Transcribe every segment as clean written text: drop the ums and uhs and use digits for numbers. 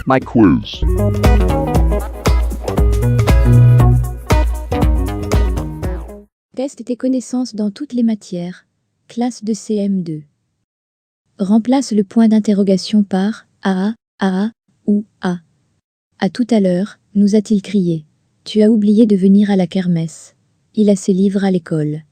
My quiz. Teste tes connaissances dans toutes les matières. Classe de CM2. Remplace le point d'interrogation par A ou A. À tout à l'heure, nous a-t-il crié. Tu as oublié de venir à la kermesse. Il a ses livres à l'école.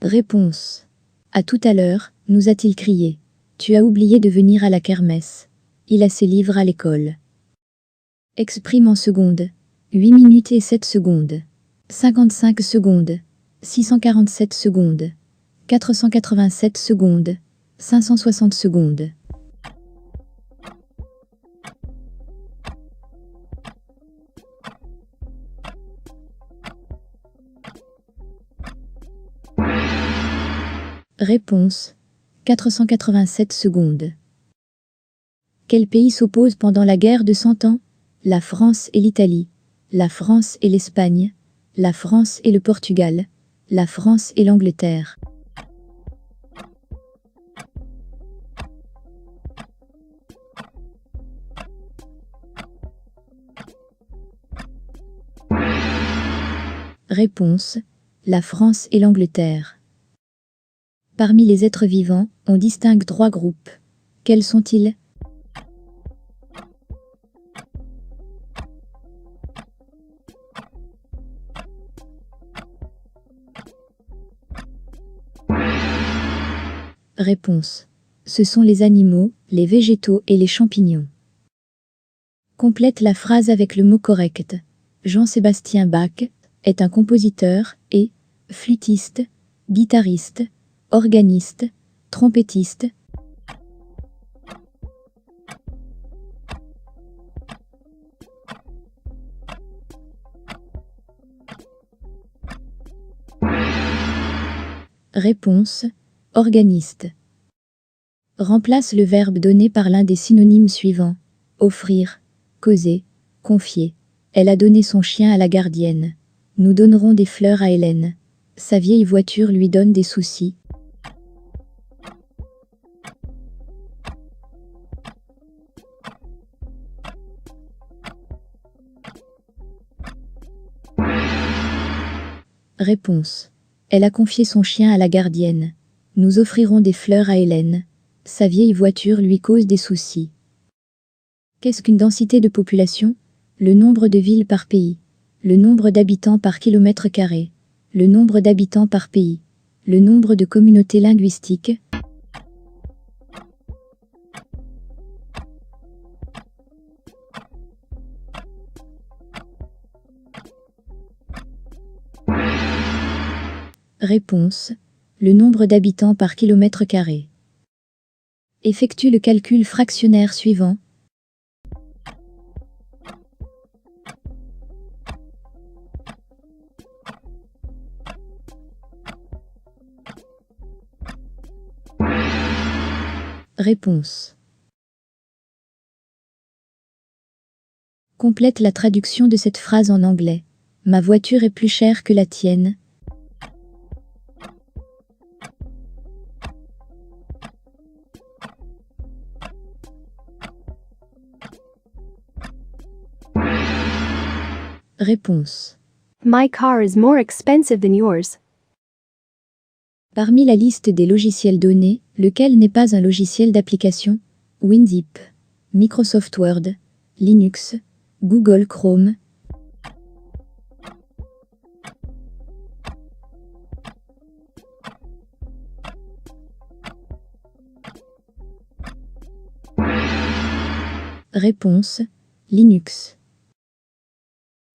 Réponse. À tout à l'heure, nous a-t-il crié. Tu as oublié de venir à la kermesse. Il a ses livres à l'école. Exprime en secondes. 8 minutes et 7 secondes. 55 secondes. 647 secondes. 487 secondes. 560 secondes. Réponse. 487 secondes. Quel pays s'oppose pendant la guerre de 100 ans? La France et l'Italie. La France et l'Espagne. La France et le Portugal. La France et l'Angleterre. Réponse. La France et l'Angleterre. Parmi les êtres vivants, on distingue 3 groupes. Quels sont-ils? Réponse. Ce sont les animaux, les végétaux et les champignons. Complète la phrase avec le mot correct. Jean-Sébastien Bach est un compositeur et flûtiste, guitariste, organiste, trompettiste. Réponse. Organiste. Remplace le verbe donné par l'un des synonymes suivants. Offrir, causer, confier. Elle a donné son chien à la gardienne. Nous donnerons des fleurs à Hélène. Sa vieille voiture lui donne des soucis. Réponse. Elle a confié son chien à la gardienne. Nous offrirons des fleurs à Hélène. Sa vieille voiture lui cause des soucis. Qu'est-ce qu'une densité de population? Le nombre de villes par pays. Le nombre d'habitants par kilomètre carré. Le nombre d'habitants par pays. Le nombre de communautés linguistiques. Réponse. Le nombre d'habitants par kilomètre carré. Effectue le calcul fractionnaire suivant. Réponse. Complète la traduction de cette phrase en anglais. Ma voiture est plus chère que la tienne. Réponse. My car is more expensive than yours. Parmi la liste des logiciels donnés, lequel n'est pas un logiciel d'application? WinZip, Microsoft Word, Linux, Google Chrome. Réponse. Linux.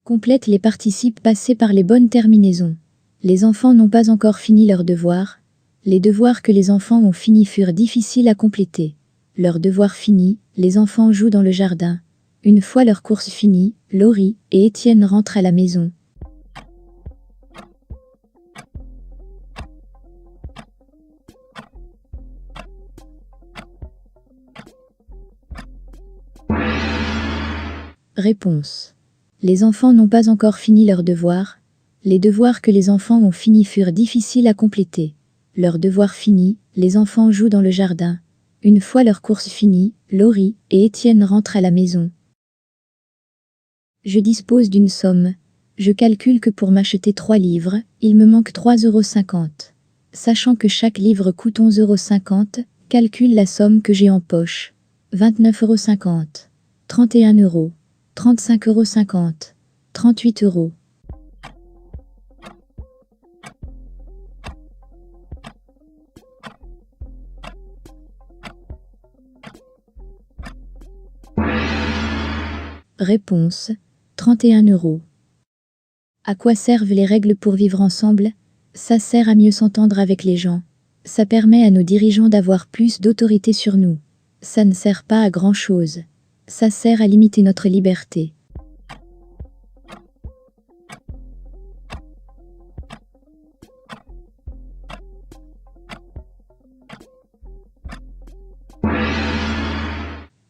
Complète les participes passés par les bonnes terminaisons. Les enfants n'ont pas encore fini leurs devoirs. Les devoirs que les enfants ont finis furent difficiles à compléter. Leurs devoirs finis, les enfants jouent dans le jardin. Une fois leur course finie, Laurie et Étienne rentrent à la maison. Réponse. Les enfants n'ont pas encore fini leurs devoirs. Les devoirs que les enfants ont finis furent difficiles à compléter. Leurs devoirs finis, les enfants jouent dans le jardin. Une fois leur course finie, Laurie et Étienne rentrent à la maison. Je dispose d'une somme. Je calcule que pour m'acheter 3 livres, il me manque 3,50 €. Sachant que chaque livre coûte 11,50 €, calcule la somme que j'ai en poche. 29,50 €, 31 €, 35,50 €, 38 €. Réponse: 31 €. À quoi servent les règles pour vivre ensemble? Ça sert à mieux s'entendre avec les gens. Ça permet à nos dirigeants d'avoir plus d'autorité sur nous. Ça ne sert pas à grand-chose. Ça sert à limiter notre liberté.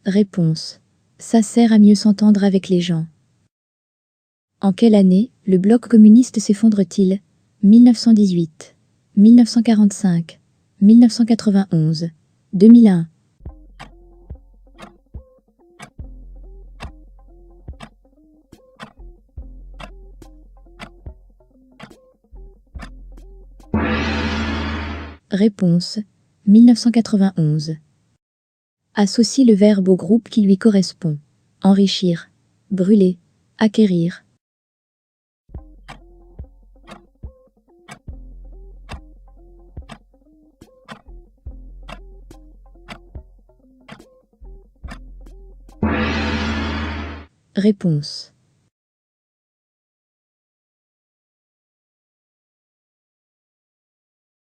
Réponse: ça sert à mieux s'entendre avec les gens. En quelle année le bloc communiste s'effondre-t-il? 1918, 1945, 1991, 2001. Réponse: 1991. Associe le verbe au groupe qui lui correspond. Enrichir, brûler, acquérir. Réponse: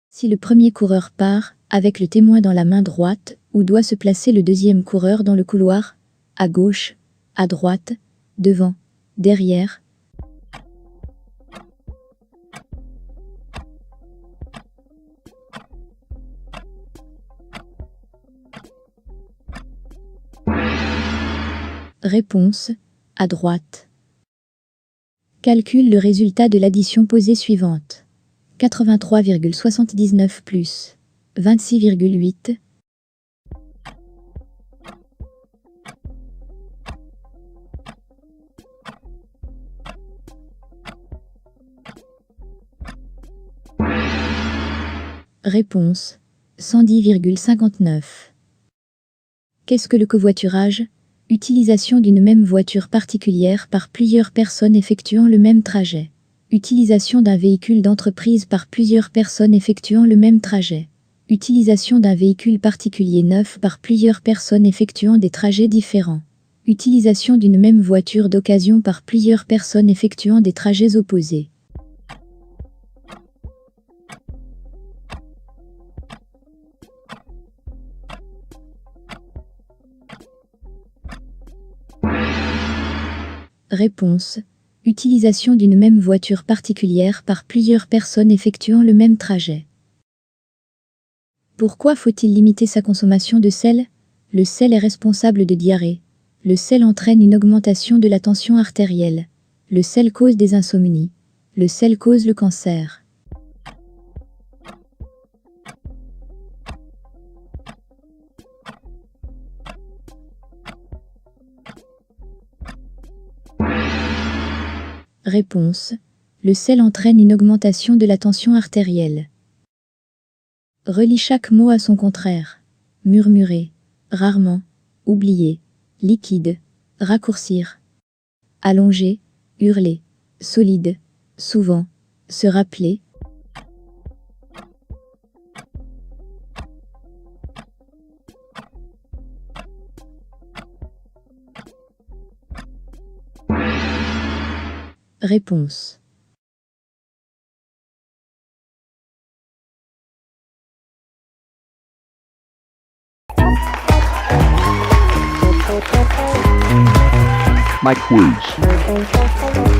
si le premier coureur part, avec le témoin dans la main droite, où doit se placer le deuxième coureur dans le couloir? À gauche, à droite, devant, derrière. Réponse: à droite. Calcule le résultat de l'addition posée suivante. 83,79 plus 26,8. Réponse: 110,59. Qu'est-ce que le covoiturage? Utilisation d'une même voiture particulière par plusieurs personnes effectuant le même trajet. Utilisation d'un véhicule d'entreprise par plusieurs personnes effectuant le même trajet. Utilisation d'un véhicule particulier neuf par plusieurs personnes effectuant des trajets différents. Utilisation d'une même voiture d'occasion par plusieurs personnes effectuant des trajets opposés. Réponse: utilisation d'une même voiture particulière par plusieurs personnes effectuant le même trajet. Pourquoi faut-il limiter sa consommation de sel? Le sel est responsable de diarrhée. Le sel entraîne une augmentation de la tension artérielle. Le sel cause des insomnies. Le sel cause le cancer. Réponse: le sel entraîne une augmentation de la tension artérielle. Relie chaque mot à son contraire. Murmurer, rarement, oublier, liquide, raccourcir. Allonger, hurler, solide, souvent, se rappeler. Réponse: My quiz.